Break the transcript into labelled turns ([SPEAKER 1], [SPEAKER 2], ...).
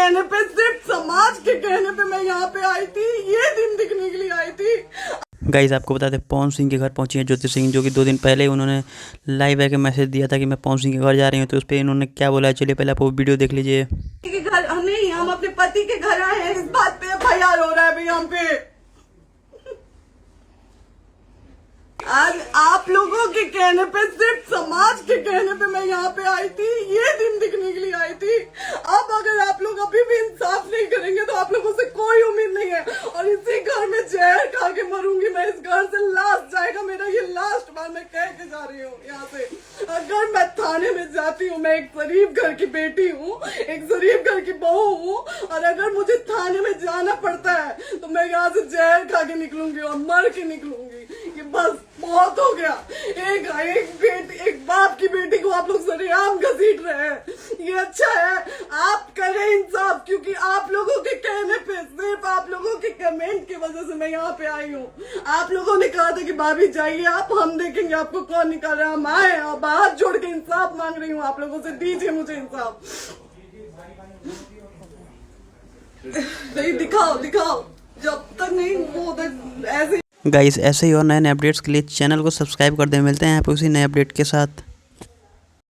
[SPEAKER 1] कहने पे, सिर्फ समाज के कहने पे मैं यहाँ पे आई थी, ये दिन दिखने के लिए आई थी।
[SPEAKER 2] गाइस आपको बता दें पवन सिंह के घर पहुंची है ज्योति सिंह, जो कि 2 दिन पहले उन्होंने लाइव आके मैसेज दिया था कि मैं पवन सिंह के घर जा रही हूं। तो उस पर इन्होंने क्या बोला है, चलिए पहले आप वो वीडियो देख लीजिए।
[SPEAKER 1] के घर नहीं, हम अपने पति के घर आए हैं, इस बात पे FIR हो रहा है भैया हम पे। आज आप लोगों के कहने पे, सिर्फ समाज के कहने पे मैं यहाँ पे आई थी, ये दिन दिखने के लिए आई थी। अब अगर आप लोग अभी भी इंसाफ नहीं करेंगे तो आप लोगों से कोई उम्मीद नहीं है, और इसी घर में जहर खा के मरूंगी मैं। इस घर से लास्ट जाएगा मेरा, ये लास्ट बार मैं कह के जा रही हूँ यहाँ से। अगर मैं थाने में जाती हूँ, मैं एक शरीफ घर की बेटी हूँ, एक शरीफ घर की बहू हूँ, और अगर मुझे थाने में जाना पड़ता है तो मैं यहाँ से जहर खा के निकलूंगी और मर के निकलूंगी। ये बस बहुत हो गया। एक बाप की बेटी को आप लोग सरेआम घसीट रहे हैं, ये अच्छा है? आप करें इंसाफ, क्योंकि आप लोगों के कहने पे, सिर्फ आप लोगों के कमेंट की वजह से मैं यहाँ पे आई हूँ। आप लोगों ने कहा था कि भाभी जाइए आप, हम देखेंगे आपको कौन निकाल रहा है। हम आए, अब हाथ जोड़ के इंसाफ मांग रही हूँ आप लोगों से, दीजिए मुझे इंसाफ। नहीं, दिखाओ जब तक नहीं वो ऐसे।
[SPEAKER 2] गाइस ऐसे ही और नए नए अपडेट्स के लिए चैनल को सब्सक्राइब कर दें। मिलते हैं यहाँ पे उसी नए अपडेट के साथ।